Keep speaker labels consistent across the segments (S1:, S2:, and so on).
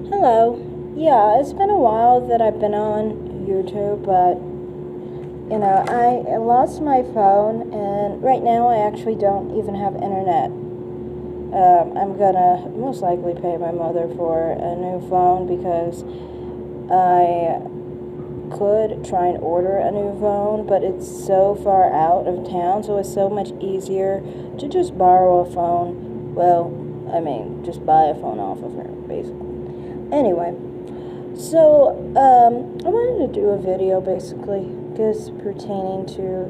S1: Hello. Yeah, it's been a while that I've been on YouTube, but I lost my phone, and right now I actually don't even have internet. I'm gonna most likely pay my mother for a new phone because I could try and order a new phone, but it's so far out of town, so it's so much easier to just borrow a phone. Well, just buy a phone off of her, basically. Anyway. So, I wanted to do a video basically just pertaining to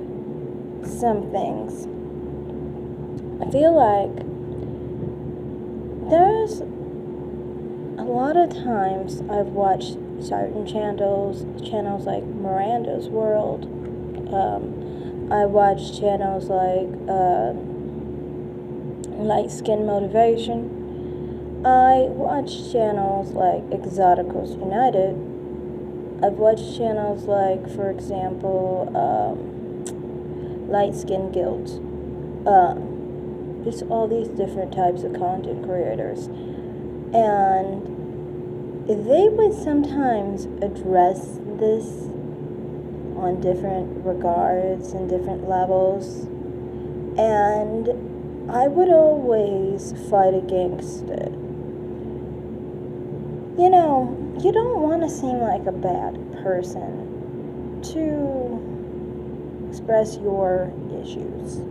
S1: some things. I feel like there's a lot of times I've watched certain channels like Miranda's World. I watch channels like Light Skin Motivation. I watch channels like Exoticos United. I've watched channels like, for example, Light Skin Guild. Just all these different types of content creators. And they would sometimes address this on different regards and different levels. And I would always fight against it. You don't want to seem like a bad person to express your issues.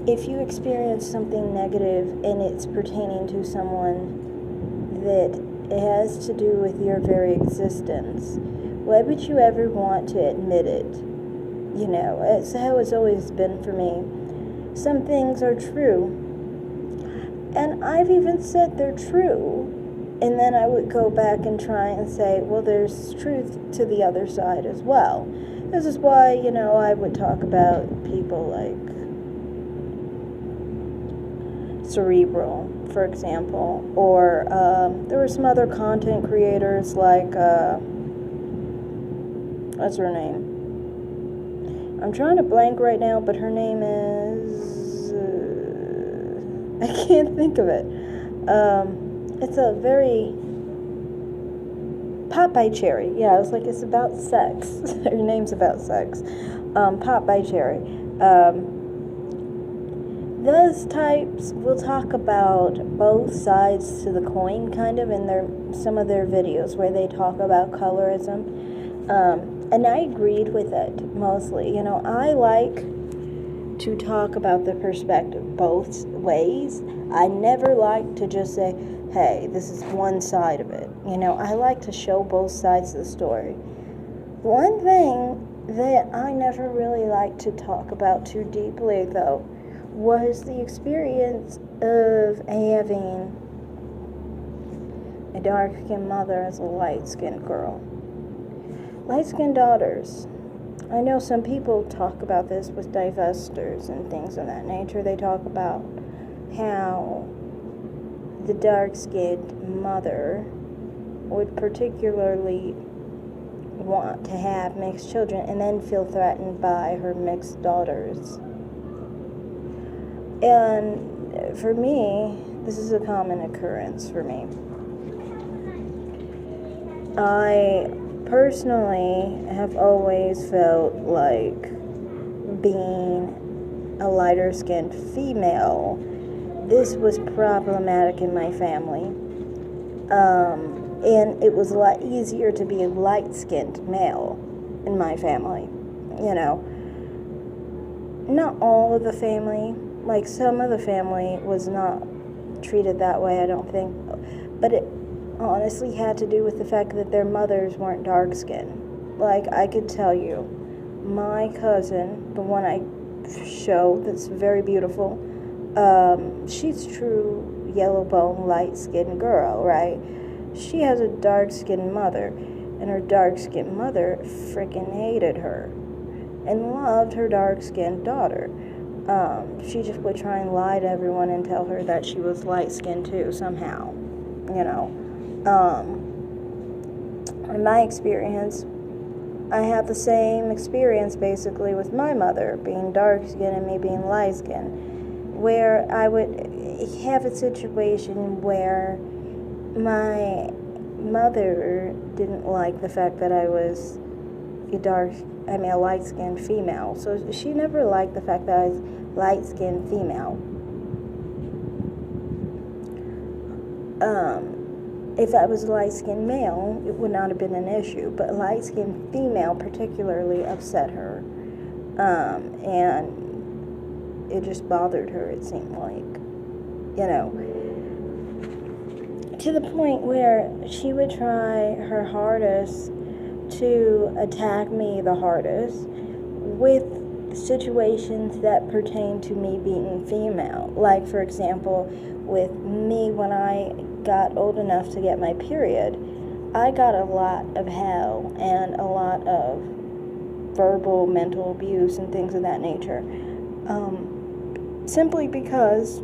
S1: If you experience something negative and it's pertaining to someone that it has to do with your very existence, why would you ever want to admit it? It's how it's always been for me. Some things are true, and I've even said they're true, and then I would go back and try and say, well, there's truth to the other side as well. This is why, I would talk about people like Cerebral, for example, or there were some other content creators like, what's her name? I'm trying to blank right now, but her name is, I can't think of it. It's a very, Pop by Cherry. Yeah, it's about sex. Her name's about sex. Pop by Cherry. Those types will talk about both sides to the coin, kind of, in some of their videos where they talk about colorism. And I agreed with it mostly. I like to talk about the perspective both ways. I never like to just say, hey, this is one side of it. I like to show both sides of the story. One thing that I never really liked to talk about too deeply, though, was the experience of having a dark-skinned mother as a light-skinned girl. Light-skinned daughters. I know some people talk about this with divestors and things of that nature. They talk about how the dark-skinned mother would particularly want to have mixed children and then feel threatened by her mixed daughters. And for me, this is a common occurrence for me. I personally have always felt like being a lighter-skinned female, this was problematic in my family. And it was a lot easier to be a light-skinned male in my family. Not all of the family, like some of the family was not treated that way, I don't think. But it honestly had to do with the fact that their mothers weren't dark-skinned. Like, I could tell you, my cousin, the one I show that's very beautiful, she's true yellow bone, light-skinned girl, right? She has a dark-skinned mother, and her dark-skinned mother freaking hated her and loved her dark-skinned daughter. She just would try and lie to everyone and tell her that she was light-skinned too, somehow, In my experience, I had the same experience basically with my mother being dark-skinned and me being light-skinned, where I would have a situation where my mother didn't like the fact that I was a light-skinned female. So she never liked the fact that I was light-skinned female. If I was a light-skinned male, it would not have been an issue, but light-skinned female particularly upset her. And it just bothered her, it seemed like, to the point where she would try her hardest to attack me the hardest with situations that pertain to me being female. Like, for example, with me when I got old enough to get my period, I got a lot of hell and a lot of verbal, mental abuse and things of that nature. Simply because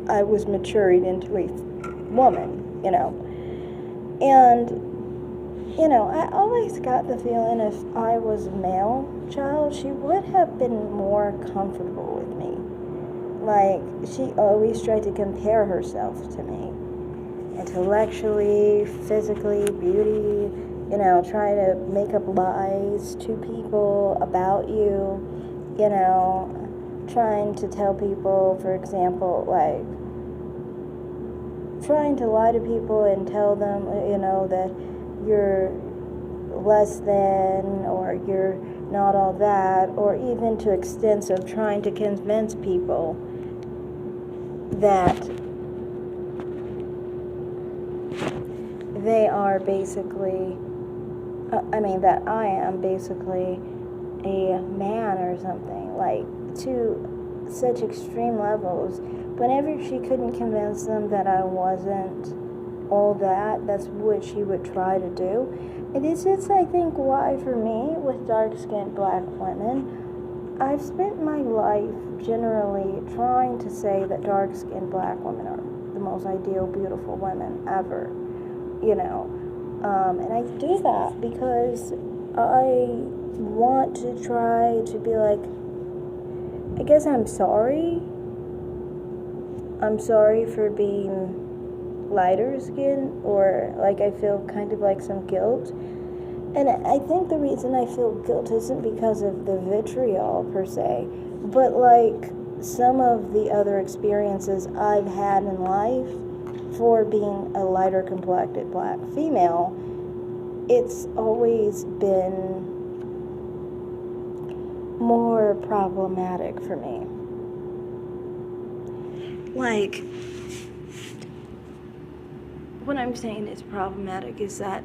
S1: I was matured into a woman, And, I always got the feeling if I was a male child, she would have been more comfortable with me. Like, she always tried to compare herself to me. Intellectually, physically, beauty, try to make up lies to people about you, trying to tell people, for example, like, trying to lie to people and tell them, that you're less than, or you're not all that, or even to extents of trying to convince people that they are basically, that I am basically a man or something, like, to such extreme levels. Whenever she couldn't convince them that I wasn't all that, that's what she would try to do. And this is, I think, why for me, with dark-skinned black women, I've spent my life generally trying to say that dark-skinned black women are the most ideal, beautiful women ever, and I do that because I want to try to be like, I guess I'm sorry for being lighter skin, or like I feel kind of like some guilt. And I think the reason I feel guilt isn't because of the vitriol per se, but like some of the other experiences I've had in life for being a lighter complected black female, it's always been more problematic for me. Like, what I'm saying is problematic is that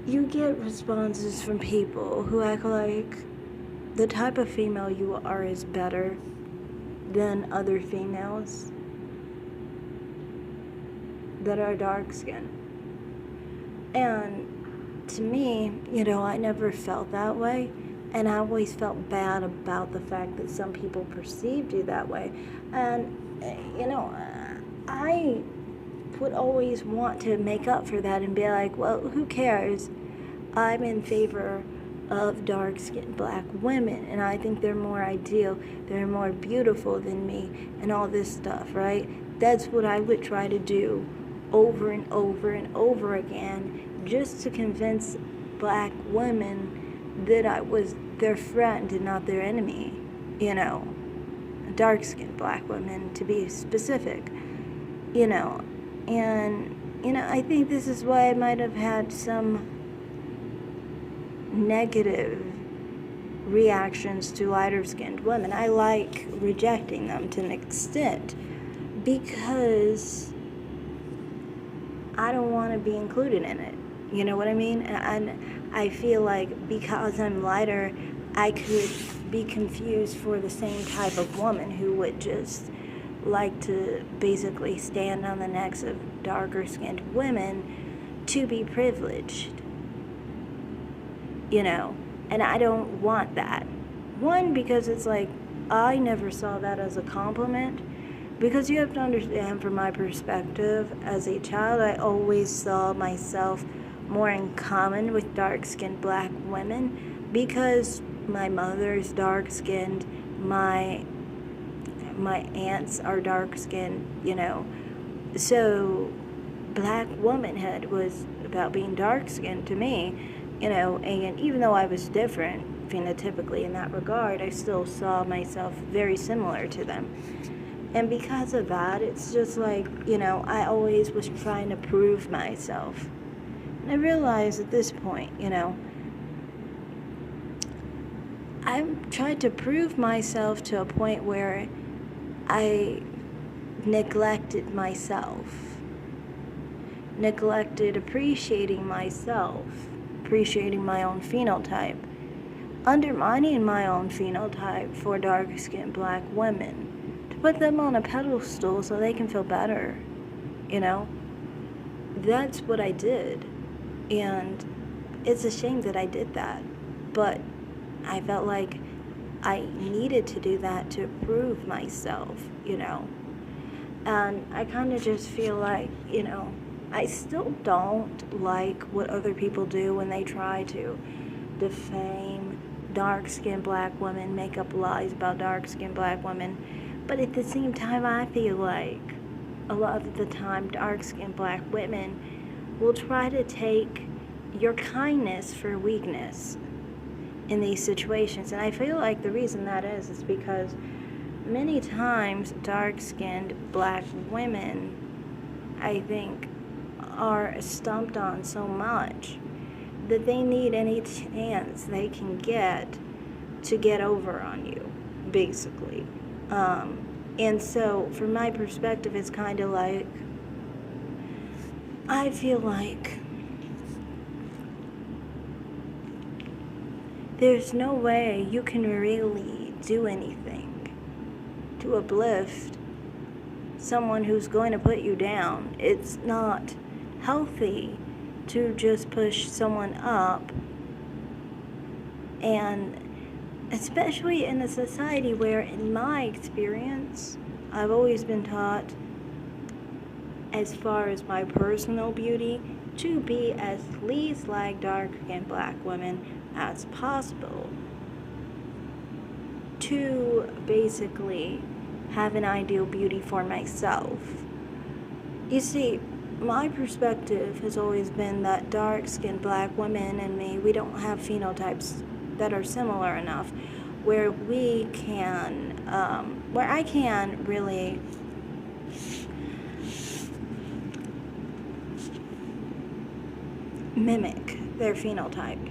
S1: you get responses from people who act like the type of female you are is better than other females that are dark-skinned. And to me, I never felt that way. And I always felt bad about the fact that some people perceived you that way. And, I would always want to make up for that and be like, well, who cares? I'm in favor of dark-skinned black women, and I think they're more ideal, they're more beautiful than me, and all this stuff, right? That's what I would try to do over and over and over again, just to convince black women that I was their friend and not their enemy, dark-skinned black women to be specific, and, I think this is why I might have had some negative reactions to lighter-skinned women. I like rejecting them to an extent because I don't want to be included in it. You know what I mean? And I feel like because I'm lighter, I could be confused for the same type of woman who would just like to basically stand on the necks of darker-skinned women to be privileged. And I don't want that. One, because it's like, I never saw that as a compliment. Because you have to understand, from my perspective, as a child, I always saw myself more in common with dark-skinned black women because my mother's dark-skinned, my aunts are dark-skinned, So black womanhood was about being dark-skinned to me, and even though I was different phenotypically in that regard, I still saw myself very similar to them. And because of that, it's just like, I always was trying to prove myself. And I realized at this point, I'm trying to prove myself to a point where I neglected myself, neglected appreciating myself, appreciating my own phenotype, undermining my own phenotype for dark-skinned black women, to put them on a pedestal so they can feel better, That's what I did, and it's a shame that I did that, but I felt like I needed to do that to prove myself, And I kind of just feel like, I still don't like what other people do when they try to defame dark-skinned black women, make up lies about dark-skinned black women. But at the same time, I feel like a lot of the time, dark-skinned black women will try to take your kindness for weakness in these situations. And I feel like the reason that is because many times dark-skinned black women, I think, are stumped on so much that they need any chance they can get to get over on you, basically. And so, from my perspective, it's kind of like, I feel like there's no way you can really do anything to uplift someone who's going to put you down. It's not healthy to just push someone up, and especially in a society where, in my experience, I've always been taught, as far as my personal beauty, to be as least like dark-skinned black women as possible, to basically have an ideal beauty for myself. You see, my perspective has always been that dark-skinned black women and me, we don't have phenotypes that are similar enough where we can, where I can really mimic their phenotype.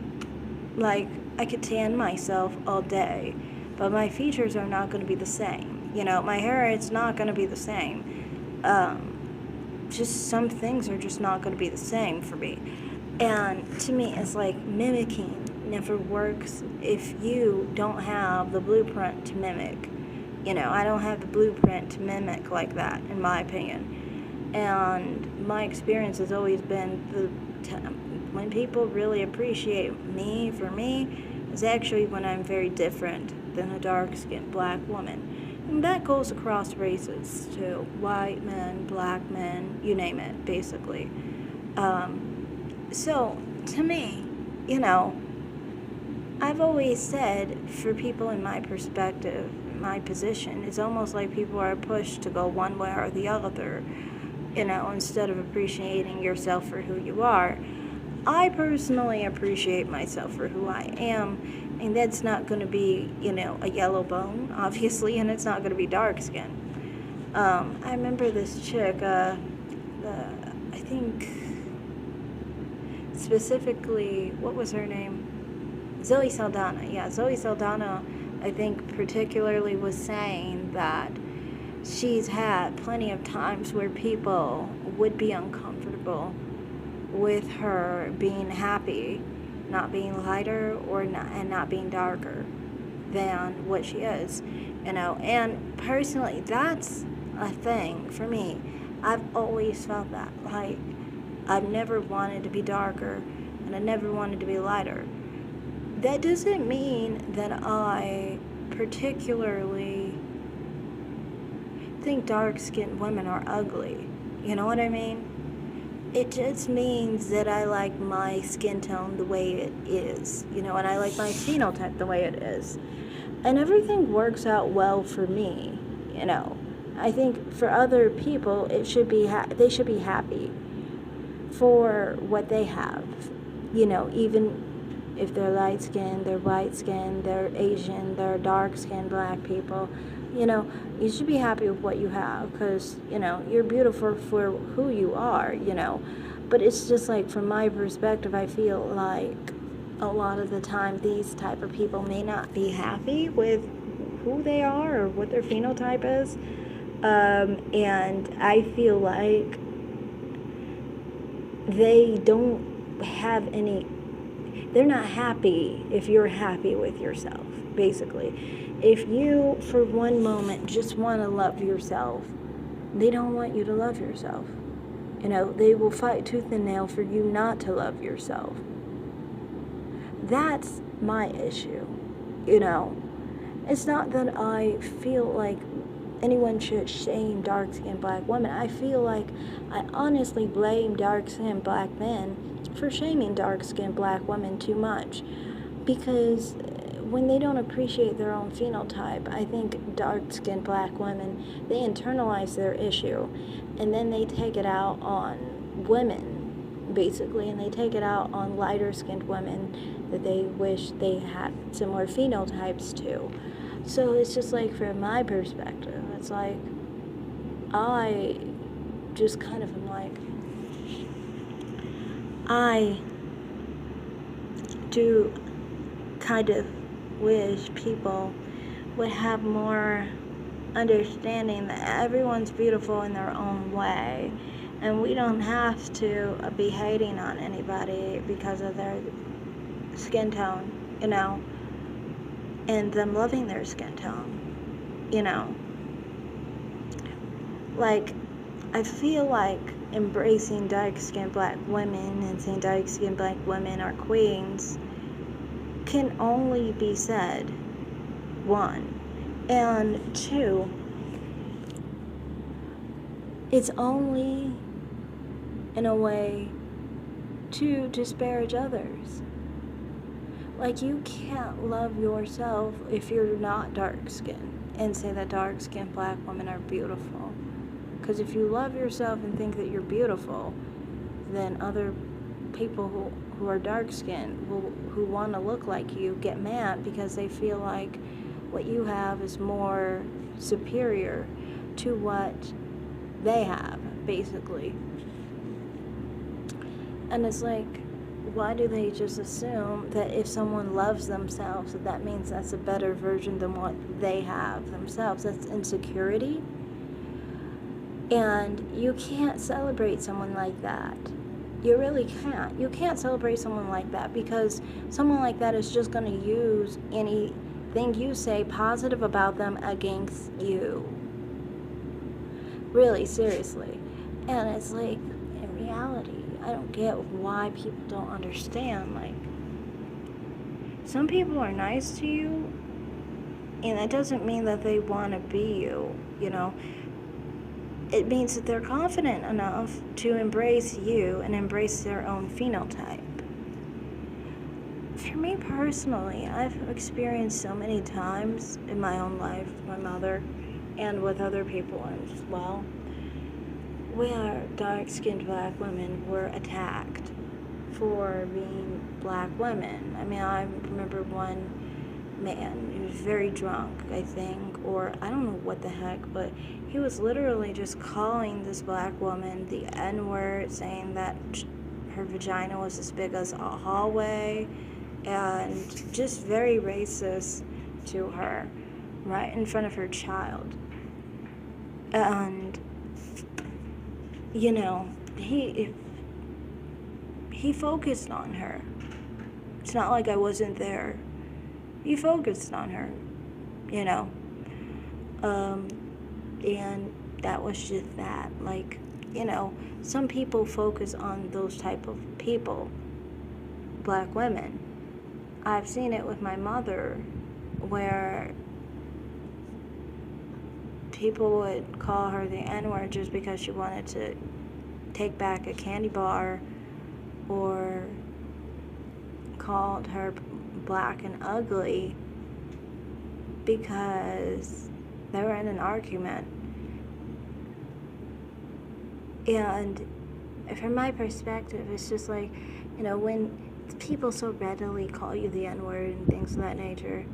S1: Like, I could tan myself all day, but my features are not going to be the same. My hair, it's not going to be the same. Just some things are just not going to be the same for me. And to me, it's like mimicking never works if you don't have the blueprint to mimic. I don't have the blueprint to mimic like that, in my opinion. And my experience has always been when people really appreciate me for me is actually when I'm very different than a dark-skinned black woman. And that goes across races too. White men, black men, you name it, basically. So, to me, I've always said, for people in my perspective, my position, it's almost like people are pushed to go one way or the other, instead of appreciating yourself for who you are. I personally appreciate myself for who I am, and that's not going to be, a yellow bone, obviously, and it's not going to be dark skin. I remember this chick, I think, specifically, what was her name? Zoe Saldana. Yeah, Zoe Saldana, I think, particularly was saying that she's had plenty of times where people would be uncomfortable with her being happy, not being lighter and not being darker than what she is, and personally, that's a thing for me. I've always felt that, like, I've never wanted to be darker, and I never wanted to be lighter. That doesn't mean that I particularly think dark-skinned women are ugly, you know what I mean? It just means that I like my skin tone the way it is, and I like my phenotype the way it is. And everything works out well for me, I think for other people, it should be they should be happy for what they have. You know, even if they're light skinned, they're white skinned, they're Asian, they're dark skinned black people. You know, you should be happy with what you have because, you know, you're beautiful for who you are, you know. But it's just like, from my perspective, I feel like a lot of the time these type of people may not be happy with who they are or what their phenotype is. And I feel like they don't have any, they're not happy if you're happy with yourself, basically. If you, for one moment, just want to love yourself, they don't want you to love yourself. You know, they will fight tooth and nail for you not to love yourself. That's my issue, you know. It's not that I feel like anyone should shame dark-skinned black women. I feel like I honestly blame dark-skinned black men for shaming dark-skinned black women too much, because when they don't appreciate their own phenotype, I think dark-skinned black women, they internalize their issue, and then they take it out on women, basically, and they take it out on lighter-skinned women that they wish they had similar phenotypes to. So it's just like, from my perspective, it's like, I just kind of am like, I do kind of wish people would have more understanding that everyone's beautiful in their own way, and we don't have to be hating on anybody because of their skin tone, you know, and them loving their skin tone, you know. Like, I feel like embracing dark-skinned black women and saying dark-skinned black women are queens can only be said, one, and two, it's only in a way to disparage others. Like, you can't love yourself if you're not dark-skinned and say that dark-skinned black women are beautiful. Because if you love yourself and think that you're beautiful, then other people who are dark-skinned, who want to look like you, get mad because they feel like what you have is more superior to what they have, basically. And it's like, why do they just assume that if someone loves themselves, that means that's a better version than what they have themselves? That's insecurity. And you can't celebrate someone like that. You really can't. You can't celebrate someone like that, because someone like that is just going to use anything you say positive about them against you. Really, seriously. And it's like, in reality, I don't get why people don't understand. Like, some people are nice to you, and that doesn't mean that they want to be you, you know. It means that they're confident enough to embrace you and embrace their own phenotype. For me personally, I've experienced so many times in my own life, with my mother, and with other people as well, where dark-skinned black women were attacked for being black women. I mean, I remember one man, he was very drunk, I think, or I don't know what the heck, but he was literally just calling this black woman the N-word, saying that her vagina was as big as a hallway, and just very racist to her, right in front of her child. And, you know, he focused on her. It's not like I wasn't there. He focused on her, you know. And that was just that. Like, you know, some people focus on those type of people, black women. I've seen it with my mother, where people would call her the N-word just because she wanted to take back a candy bar, or called her black and ugly because they were in an argument. And from my perspective, it's just like, when people so readily call you the N-word and things of that nature,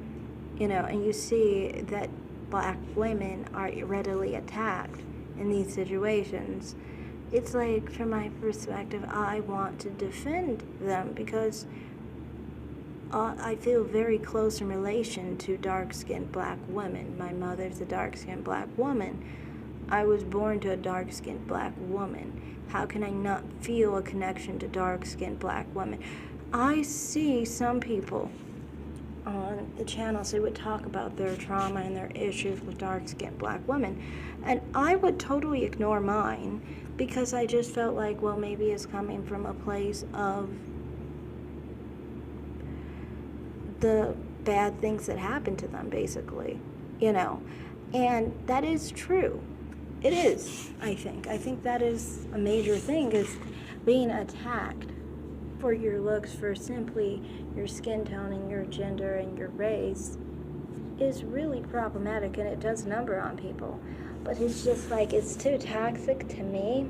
S1: and you see that black women are readily attacked in these situations, it's like, from my perspective, I want to defend them because I feel very close in relation to dark-skinned black women. My mother's a dark-skinned black woman. I was born to a dark-skinned black woman. How can I not feel a connection to dark-skinned black women? I see some people on the channels who would talk about their trauma and their issues with dark-skinned black women, and I would totally ignore mine because I just felt like, well, maybe it's coming from a place of the bad things that happened to them, basically, and that is true. It is, I think that is a major thing, is being attacked for your looks, for simply your skin tone and your gender and your race, is really problematic, and it does number on people. But it's just like, it's too toxic to me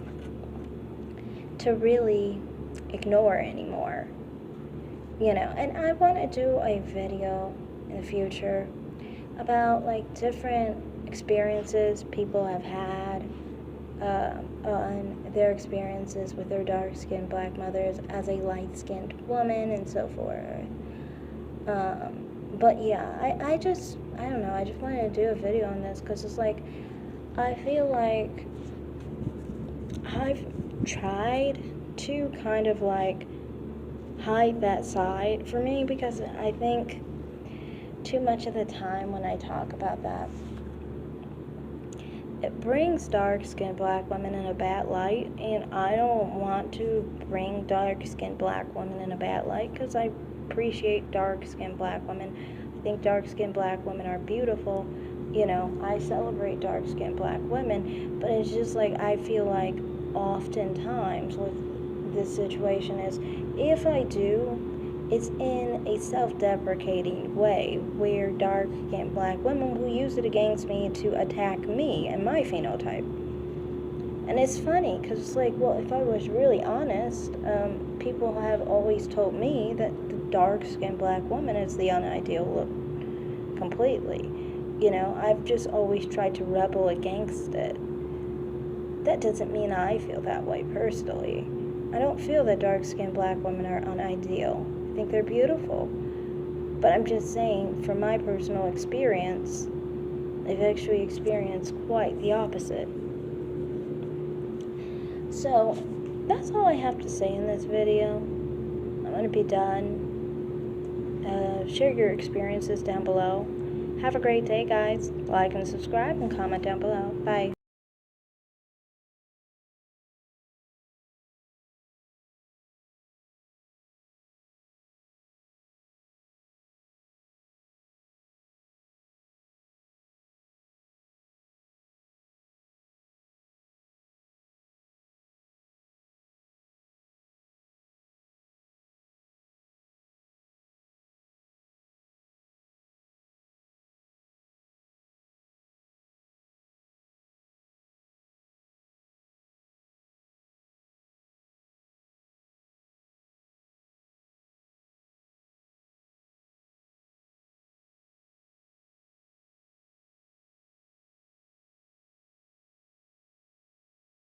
S1: to really ignore anymore, and I want to do a video in the future about like different experiences people have had on their experiences with their dark-skinned black mothers as a light-skinned woman and so forth. But yeah, I don't know, I just wanted to do a video on this because it's like, I feel like I've tried to kind of like hide that side for me, because I think too much of the time when I talk about that, it brings dark-skinned black women in a bad light, and I don't want to bring dark-skinned black women in a bad light because I appreciate dark-skinned black women. I think dark-skinned black women are beautiful. I celebrate dark-skinned black women, but it's just like, I feel like oftentimes with this situation is, if I do, it's in a self-deprecating way where dark-skinned black women will use it against me to attack me and my phenotype. And it's funny because it's like, well, if I was really honest, people have always told me that the dark-skinned black woman is the unideal look completely. I've just always tried to rebel against it. That doesn't mean I feel that way personally. I don't feel that dark-skinned black women are unideal. I think they're beautiful. But I'm just saying, from my personal experience, I've actually experienced quite the opposite. So, that's all I have to say in this video. I'm going to be done. Share your experiences down below. Have a great day, guys. Like and subscribe and comment down below. Bye.